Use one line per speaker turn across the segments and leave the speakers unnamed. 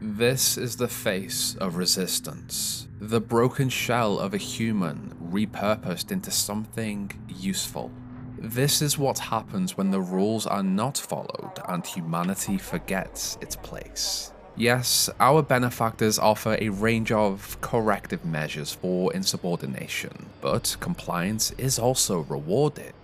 This is the face of resistance, the broken shell of a human repurposed into something useful. This is what happens when the rules are not followed and humanity forgets its place. Yes, our benefactors offer a range of corrective measures for insubordination, but compliance is also rewarded.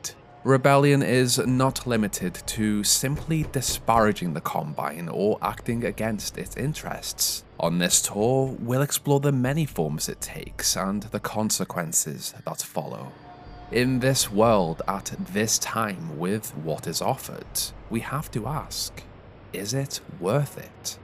Rebellion is not limited to simply disparaging the Combine or acting against its interests. On this tour, we'll explore the many forms it takes and the consequences that follow. In this world, at this time, with what is offered, we have to ask, is it worth it?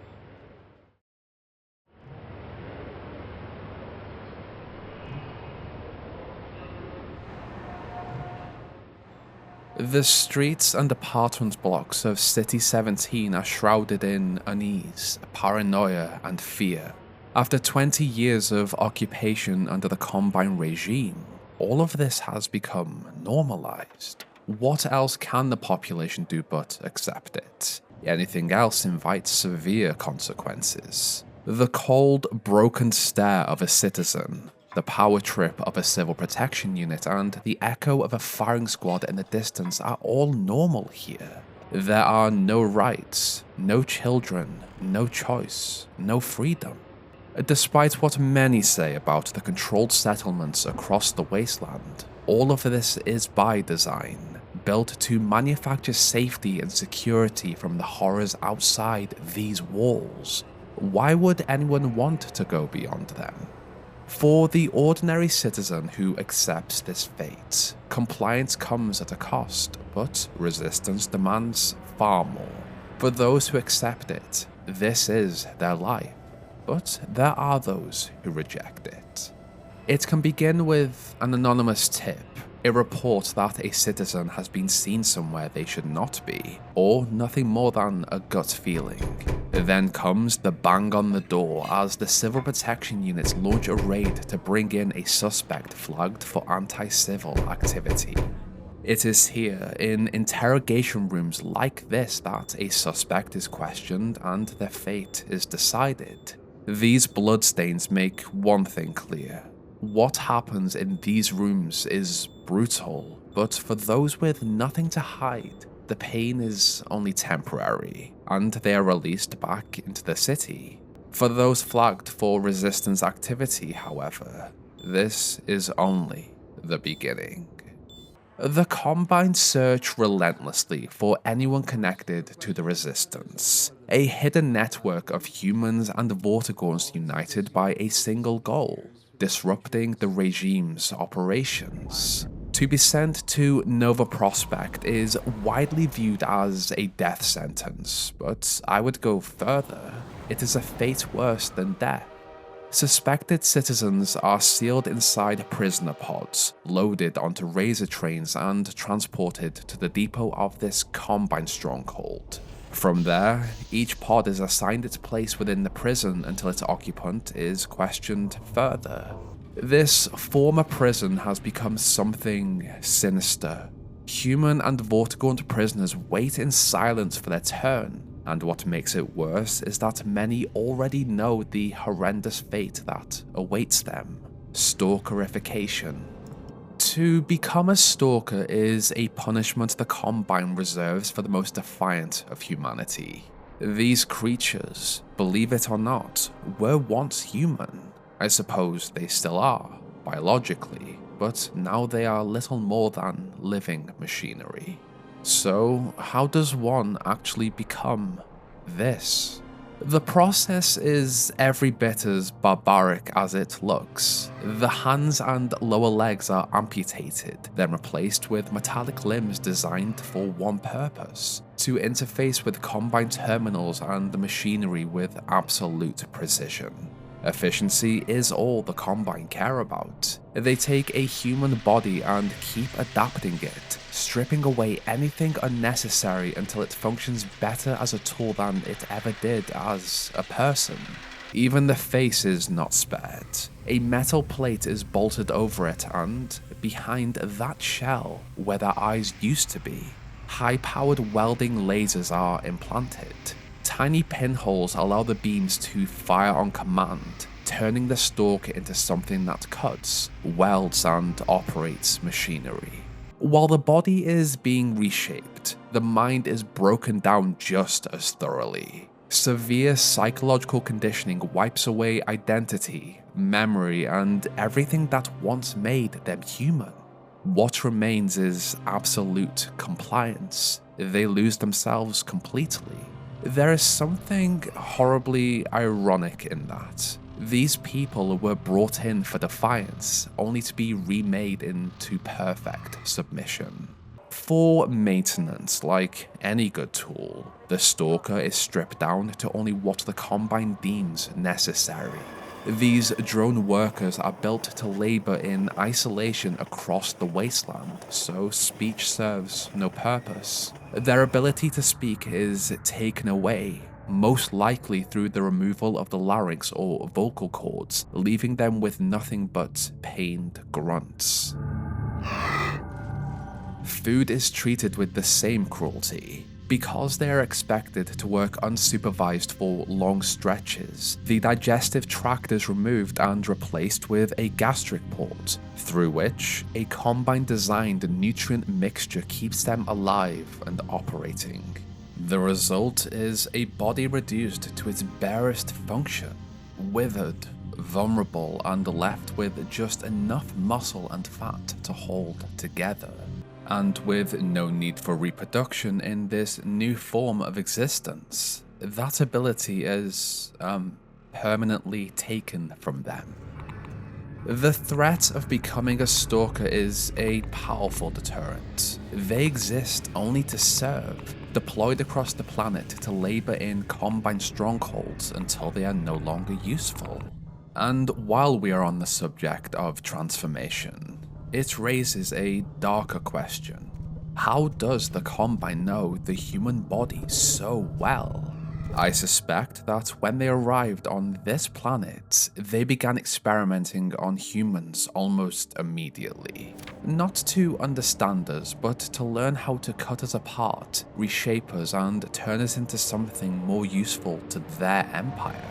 The streets and apartment blocks of City 17 are shrouded in unease, paranoia, and fear. After 20 years of occupation under the Combine regime, all of this has become normalized. What else can the population do but accept it? Anything else invites severe consequences. The cold, broken stare of a citizen, the power trip of a civil protection unit, and the echo of a firing squad in the distance are all normal here. There are no rights, no children, no choice, no freedom. Despite what many say about the controlled settlements across the wasteland, all of this is by design, built to manufacture safety and security from the horrors outside these walls. Why would anyone want to go beyond them? For the ordinary citizen who accepts this fate, compliance comes at a cost, but resistance demands far more. For those who accept it, this is their life, but there are those who reject it. It can begin with an anonymous tip, a report that a citizen has been seen somewhere they should not be, or nothing more than a gut feeling. Then comes the bang on the door as the civil protection units launch a raid to bring in a suspect flagged for anti-civil activity. It is here, in interrogation rooms like this, that a suspect is questioned and their fate is decided. These bloodstains make one thing clear. What happens in these rooms is brutal, but for those with nothing to hide, the pain is only temporary, and they are released back into the city. For those flagged for resistance activity, however, this is only the beginning. The Combine search relentlessly for anyone connected to the Resistance, a hidden network of humans and Vortigauns united by a single goal: disrupting the regime's operations. To be sent to Nova Prospect is widely viewed as a death sentence, but I would go further. It is a fate worse than death. Suspected citizens are sealed inside prisoner pods, loaded onto razor trains and transported to the depot of this Combine stronghold. From there, each pod is assigned its place within the prison until its occupant is questioned further. This former prison has become something sinister. Human and Vortigaunt prisoners wait in silence for their turn, and what makes it worse is that many already know the horrendous fate that awaits them: stalkerification. To become a stalker is a punishment the Combine reserves for the most defiant of humanity. These creatures, believe it or not, were once human. I suppose they still are, biologically, but now they are little more than living machinery. So, how does one actually become this? The process is every bit as barbaric as it looks. The hands and lower legs are amputated, then replaced with metallic limbs designed for one purpose: to interface with Combine terminals and the machinery with absolute precision. Efficiency is all the Combine care about. They take a human body and keep adapting it, stripping away anything unnecessary until it functions better as a tool than it ever did as a person. Even the face is not spared. A metal plate is bolted over it, and behind that shell, where their eyes used to be, high-powered welding lasers are implanted. tiny pinholes allow the beams to fire on command, turning the Stalker into something that cuts, welds, and operates machinery. While the body is being reshaped, the mind is broken down just as thoroughly. Severe psychological conditioning wipes away identity, memory, and everything that once made them human. What remains is absolute compliance. They lose themselves completely. There is something horribly ironic in that. These people were brought in for defiance, only to be remade into perfect submission. For maintenance, like any good tool, the Stalker is stripped down to only what the Combine deems necessary. These drone workers are built to labor in isolation across the wasteland, so speech serves no purpose. Their ability to speak is taken away, most likely through the removal of the larynx or vocal cords, leaving them with nothing but pained grunts. Food is treated with the same cruelty. Because they are expected to work unsupervised for long stretches, the digestive tract is removed and replaced with a gastric port, through which a Combine-designed nutrient mixture keeps them alive and operating. The result is a body reduced to its barest function, withered, vulnerable, and left with just enough muscle and fat to hold together. And with no need for reproduction in this new form of existence, that ability is, permanently taken from them. The threat of becoming a Stalker is a powerful deterrent. They exist only to serve, deployed across the planet to labor in Combine strongholds until they are no longer useful. And while we are on the subject of transformation, it raises a darker question. How does the Combine know the human body so well? I suspect that when they arrived on this planet, they began experimenting on humans almost immediately. Not to understand us, but to learn how to cut us apart, reshape us, and turn us into something more useful to their empire.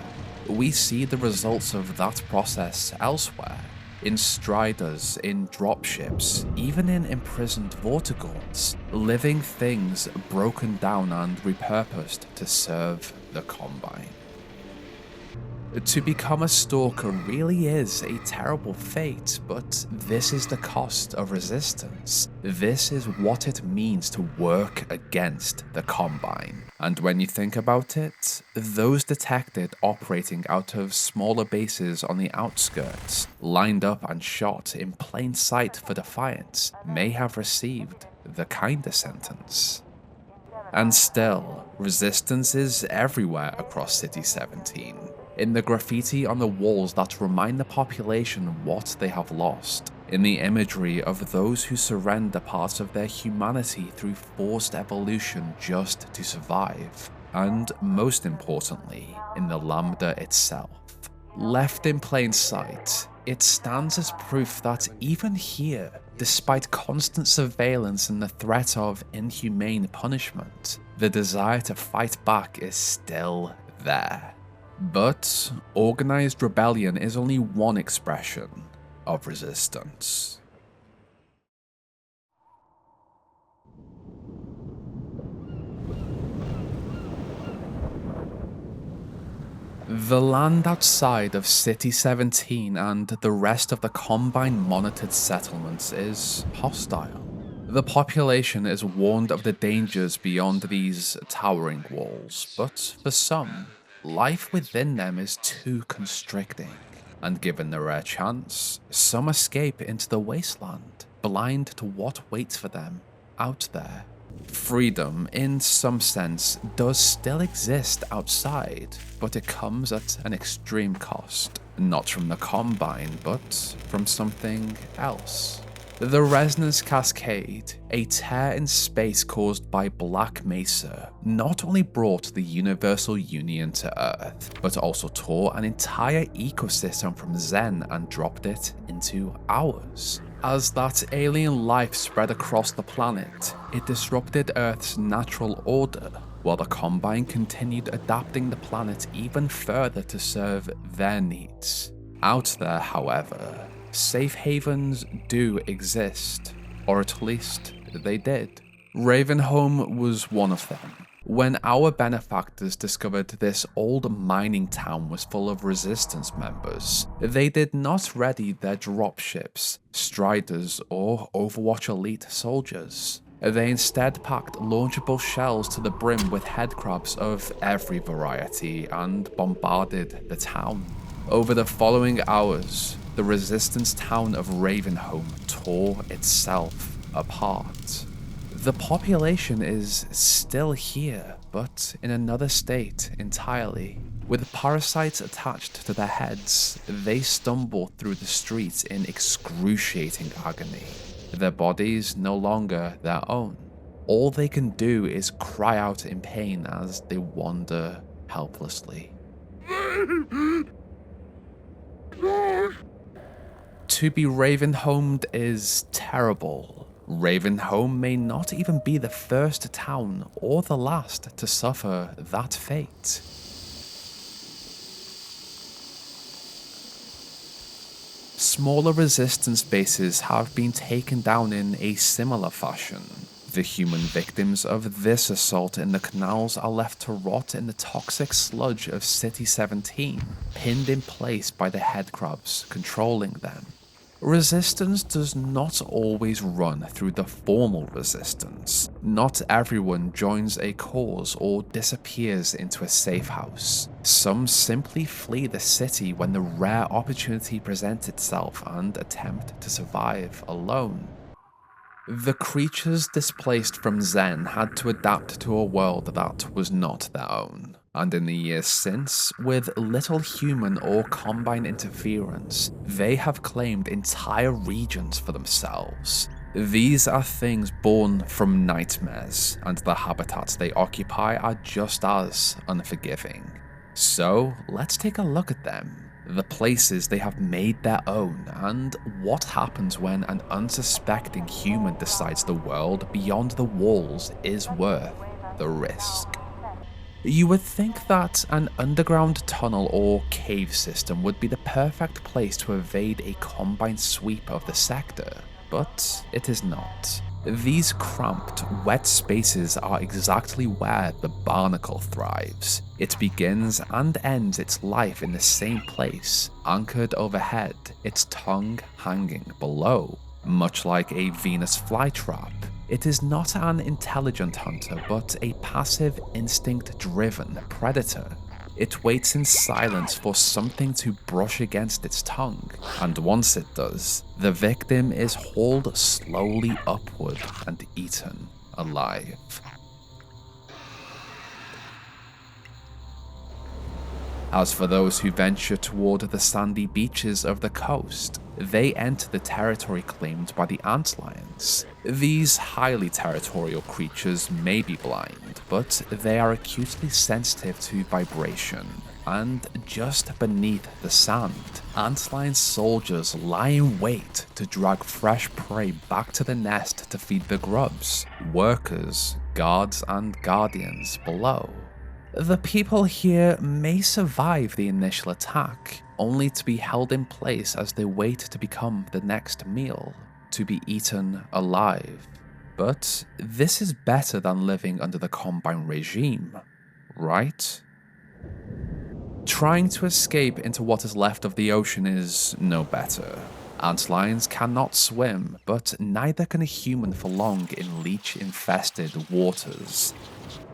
We see the results of that process elsewhere. In Striders, in dropships, even in imprisoned Vortigauns, living things broken down and repurposed to serve the Combine. To become a Stalker really is a terrible fate, but this is the cost of resistance. This is what it means to work against the Combine. And when you think about it, those detected operating out of smaller bases on the outskirts, lined up and shot in plain sight for defiance, may have received the kinder sentence. And still, resistance is everywhere across City 17. In the graffiti on the walls that remind the population what they have lost, in the imagery of those who surrender parts of their humanity through forced evolution just to survive, and most importantly, in the Lambda itself. Left in plain sight, it stands as proof that even here, despite constant surveillance and the threat of inhumane punishment, the desire to fight back is still there. But organized rebellion is only one expression of resistance. The land outside of City 17 and the rest of the Combine-monitored settlements is hostile. The population is warned of the dangers beyond these towering walls, but for some, life within them is too constricting, and given the rare chance, some escape into the wasteland, blind to what waits for them out there. Freedom, in some sense, does still exist outside, but it comes at an extreme cost, not from the Combine, but from something else. The Resonance Cascade, a tear in space caused by Black Mesa, not only brought the Universal Union to Earth, but also tore an entire ecosystem from Zen and dropped it into ours. As that alien life spread across the planet, it disrupted Earth's natural order, while the Combine continued adapting the planet even further to serve their needs. Out there, however, safe havens do exist, or at least they did. Ravenholm was one of them. When our benefactors discovered this old mining town was full of resistance members, they did not ready their dropships, Striders, or Overwatch Elite soldiers. They instead packed launchable shells to the brim with headcrabs of every variety and bombarded the town. Over the following hours, the resistance town of Ravenholm tore itself apart. The population is still here, but in another state entirely. With parasites attached to their heads, they stumble through the streets in excruciating agony. Their bodies no longer their own. All they can do is cry out in pain as they wander helplessly. To be Ravenholmed is terrible. Ravenholm may not even be the first town or the last to suffer that fate. Smaller resistance bases have been taken down in a similar fashion. The human victims of this assault in the canals are left to rot in the toxic sludge of City 17, pinned in place by the headcrabs controlling them. Resistance does not always run through the formal resistance. Not everyone joins a cause or disappears into a safe house. Some simply flee the city when the rare opportunity presents itself and attempt to survive alone. The creatures displaced from Zen had to adapt to a world that was not their own. And in the years since, with little human or Combine interference, they have claimed entire regions for themselves. These are things born from nightmares, and the habitats they occupy are just as unforgiving. So let's take a look at them, the places they have made their own, and what happens when an unsuspecting human decides the world beyond the walls is worth the risk. You would think that an underground tunnel or cave system would be the perfect place to evade a Combine sweep of the sector, but it is not. These cramped, wet spaces are exactly where the barnacle thrives. It begins and ends its life in the same place, anchored overhead, its tongue hanging below. Much like a Venus flytrap, it is not an intelligent hunter, but a passive, instinct-driven predator. It waits in silence for something to brush against its tongue, and once it does, the victim is hauled slowly upward and eaten alive. As for those who venture toward the sandy beaches of the coast, they enter the territory claimed by the antlions. These highly territorial creatures may be blind, but they are acutely sensitive to vibration. And just beneath the sand, antlion soldiers lie in wait to drag fresh prey back to the nest to feed the grubs, workers, guards, and guardians below. The people here may survive the initial attack, only to be held in place as they wait to become the next meal, to be eaten alive. But this is better than living under the Combine regime, right? Trying to escape into what is left of the ocean is no better. Antlions cannot swim, but neither can a human for long in leech-infested waters.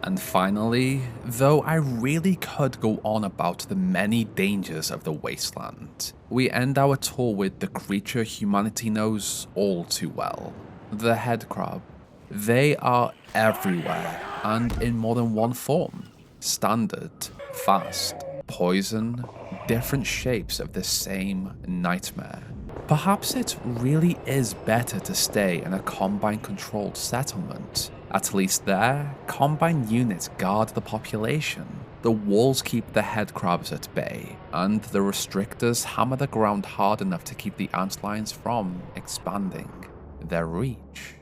And finally, though I really could go on about the many dangers of the wasteland, we end our tour with the creature humanity knows all too well, the headcrab. They are everywhere, and in more than one form. Standard, fast, poison, different shapes of the same nightmare. Perhaps it really is better to stay in a Combine-controlled settlement. At least there, Combine units guard the population, the walls keep the headcrabs at bay, and the restrictors hammer the ground hard enough to keep the antlions from expanding their reach.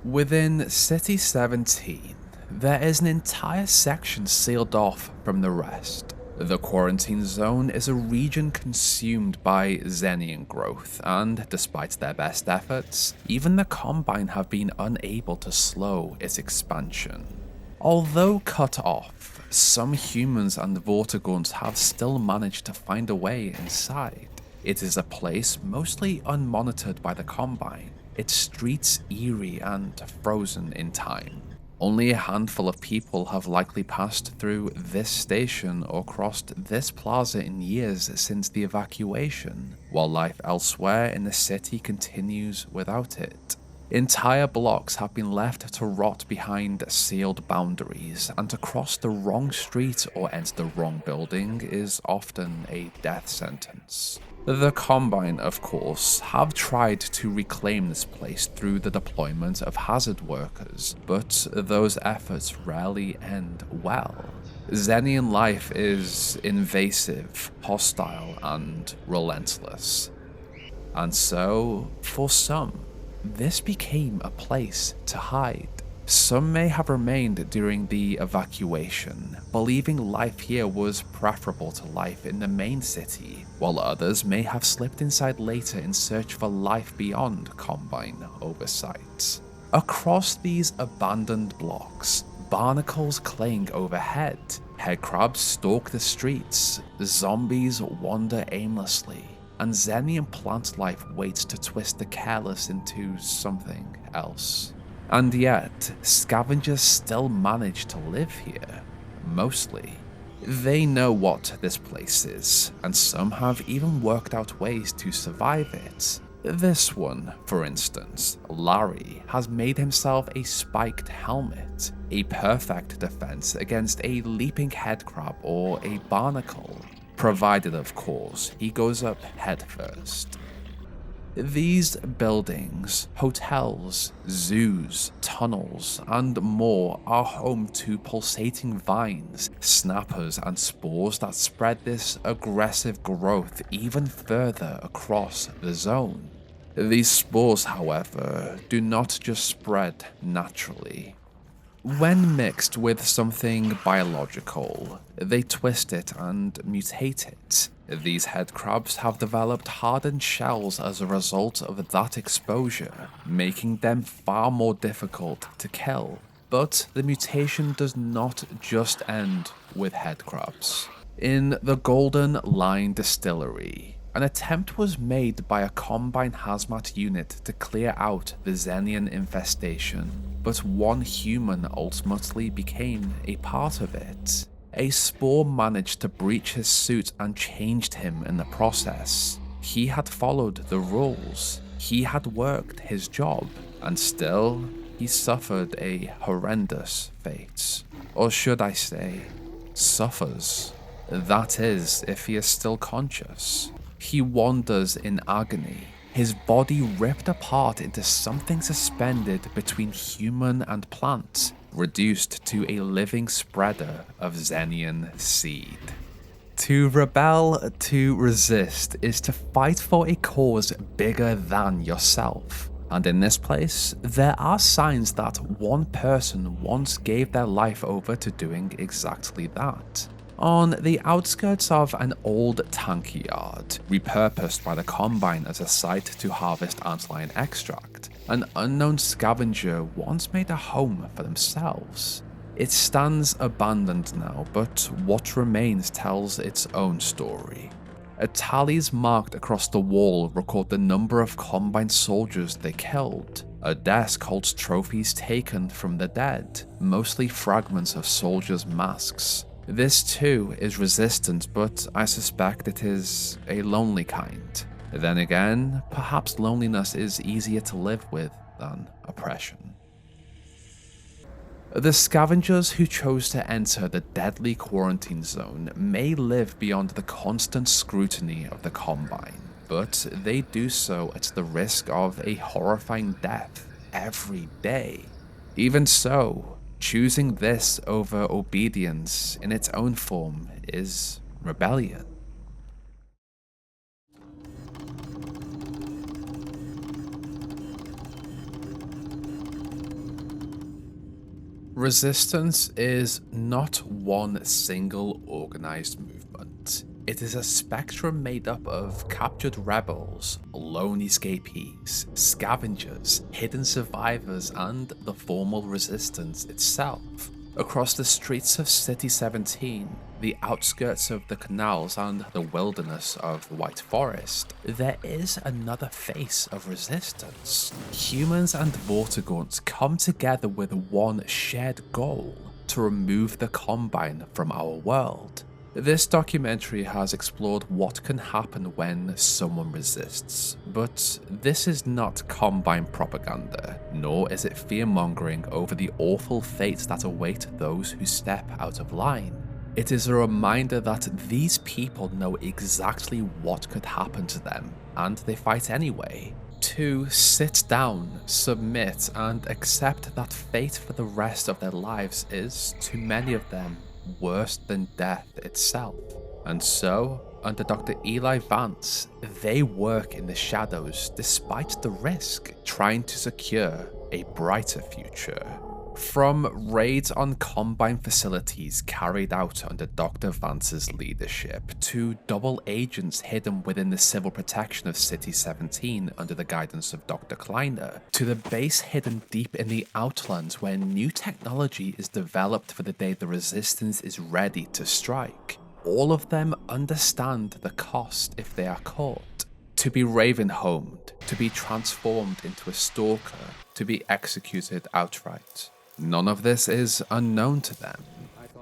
Within City 17, there is an entire section sealed off from the rest. The quarantine zone is a region consumed by Xenian growth, and despite their best efforts, even the Combine have been unable to slow its expansion. Although cut off, some humans and Vortigaunts have still managed to find a way inside. It is a place mostly unmonitored by the Combine, its streets eerie and frozen in time. Only a handful of people have likely passed through this station or crossed this plaza in years since the evacuation, while life elsewhere in the city continues without it. Entire blocks have been left to rot behind sealed boundaries, and to cross the wrong street or enter the wrong building is often a death sentence. The Combine, of course, have tried to reclaim this place through the deployment of hazard workers, but those efforts rarely end well. Xenian life is invasive, hostile, and relentless. And so, for some, this became a place to hide. Some may have remained during the evacuation, believing life here was preferable to life in the main city, while others may have slipped inside later in search for life beyond Combine oversight. Across these abandoned blocks, barnacles cling overhead, headcrabs stalk the streets, zombies wander aimlessly, and Xenian plant life waits to twist the careless into something else. And yet, scavengers still manage to live here, mostly. They know what this place is, and some have even worked out ways to survive it. This one, for instance, Larry, has made himself a spiked helmet, a perfect defense against a leaping headcrab or a barnacle, provided of course he goes up headfirst. These buildings, hotels, zoos, tunnels, and more are home to pulsating vines, snappers, and spores that spread this aggressive growth even further across the zone. These spores, however, do not just spread naturally. When mixed with something biological, they twist it and mutate it. These headcrabs have developed hardened shells as a result of that exposure, making them far more difficult to kill. But the mutation does not just end with headcrabs. In the Golden Line Distillery, an attempt was made by a Combine hazmat unit to clear out the Xenian infestation, but one human ultimately became a part of it. A spore managed to breach his suit and changed him in the process. He had followed the rules, he had worked his job, and still, he suffered a horrendous fate. Or should I say, suffers. That is, if he is still conscious. He wanders in agony, his body ripped apart into something suspended between human and plant, reduced to a living spreader of Xenian seed. To rebel, to resist, is to fight for a cause bigger than yourself. And in this place, there are signs that one person once gave their life over to doing exactly that. On the outskirts of an old tank yard, repurposed by the Combine as a site to harvest antlion extract, an unknown scavenger once made a home for themselves. It stands abandoned now, but what remains tells its own story. Tallies marked across the wall record the number of Combine soldiers they killed. A desk holds trophies taken from the dead, mostly fragments of soldiers' masks. This too is resistance, but I suspect it is a lonely kind. Then again, perhaps loneliness is easier to live with than oppression. The scavengers who chose to enter the deadly quarantine zone may live beyond the constant scrutiny of the Combine, but they do so at the risk of a horrifying death every day. Even so, choosing this over obedience in its own form is rebellion. Resistance is not one single organized movement. It is a spectrum made up of captured rebels, lone escapees, scavengers, hidden survivors, and the formal resistance itself. Across the streets of City 17, the outskirts of the canals and the wilderness of the White Forest, there is another face of resistance. Humans and Vortigaunt come together with one shared goal: to remove the Combine from our world. This documentary has explored what can happen when someone resists, but this is not Combine propaganda, nor is it fear-mongering over the awful fates that await those who step out of line. It is a reminder that these people know exactly what could happen to them, and they fight anyway. To sit down, submit, and accept that fate for the rest of their lives is, to many of them, worse than death itself. And so, under Dr. Eli Vance, they work in the shadows despite the risk, trying to secure a brighter future. From raids on Combine facilities carried out under Dr. Vance's leadership, to double agents hidden within the civil protection of City 17 under the guidance of Dr. Kleiner, to the base hidden deep in the Outlands where new technology is developed for the day the Resistance is ready to strike. All of them understand the cost if they are caught. To be raven-homed, to be transformed into a stalker, to be executed outright. None of this is unknown to them.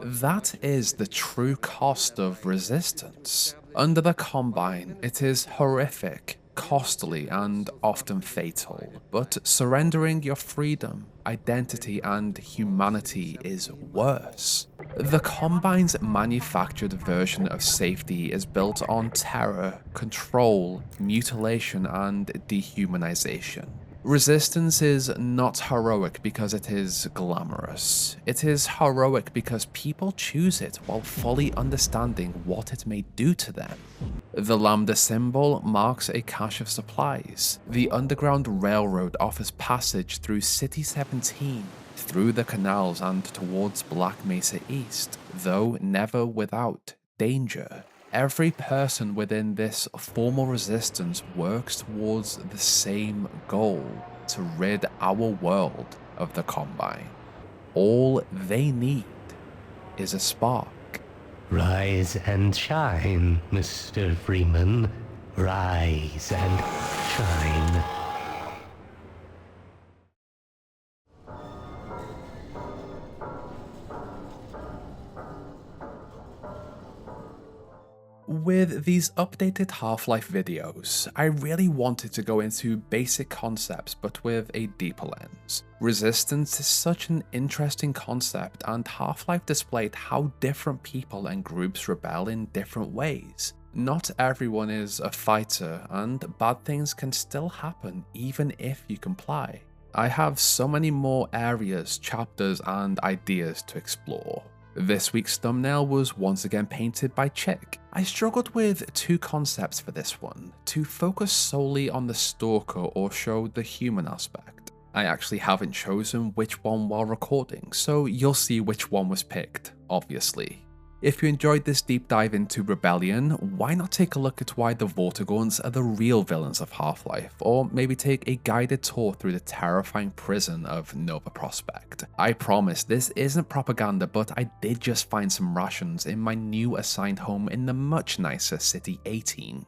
That is the true cost of resistance. Under the Combine, it is horrific, costly, and often fatal, but surrendering your freedom, identity, and humanity is worse. The Combine's manufactured version of safety is built on terror, control, mutilation, and dehumanization. Resistance is not heroic because it is glamorous. It is heroic because people choose it while fully understanding what it may do to them. The lambda symbol marks a cache of supplies. The Underground Railroad offers passage through City 17, through the canals and towards Black Mesa East, though never without danger. Every person within this formal resistance works towards the same goal: to rid our world of the Combine. All they need is a spark.
Rise and shine, Mr. Freeman. Rise and shine.
With these updated Half-Life videos, I really wanted to go into basic concepts but with a deeper lens. Resistance is such an interesting concept, and Half-Life displayed how different people and groups rebel in different ways. Not everyone is a fighter, and bad things can still happen even if you comply. I have so many more areas, chapters, and ideas to explore. This week's thumbnail was once again painted by Chick. I struggled with two concepts for this one: to focus solely on the Stalker or show the human aspect. I actually haven't chosen which one while recording, so you'll see which one was picked, obviously. If you enjoyed this deep dive into Rebellion, why not take a look at why the Vortigaunts are the real villains of Half-Life, or maybe take a guided tour through the terrifying prison of Nova Prospekt. I promise this isn't propaganda, but I did just find some rations in my new assigned home in the much nicer City 18.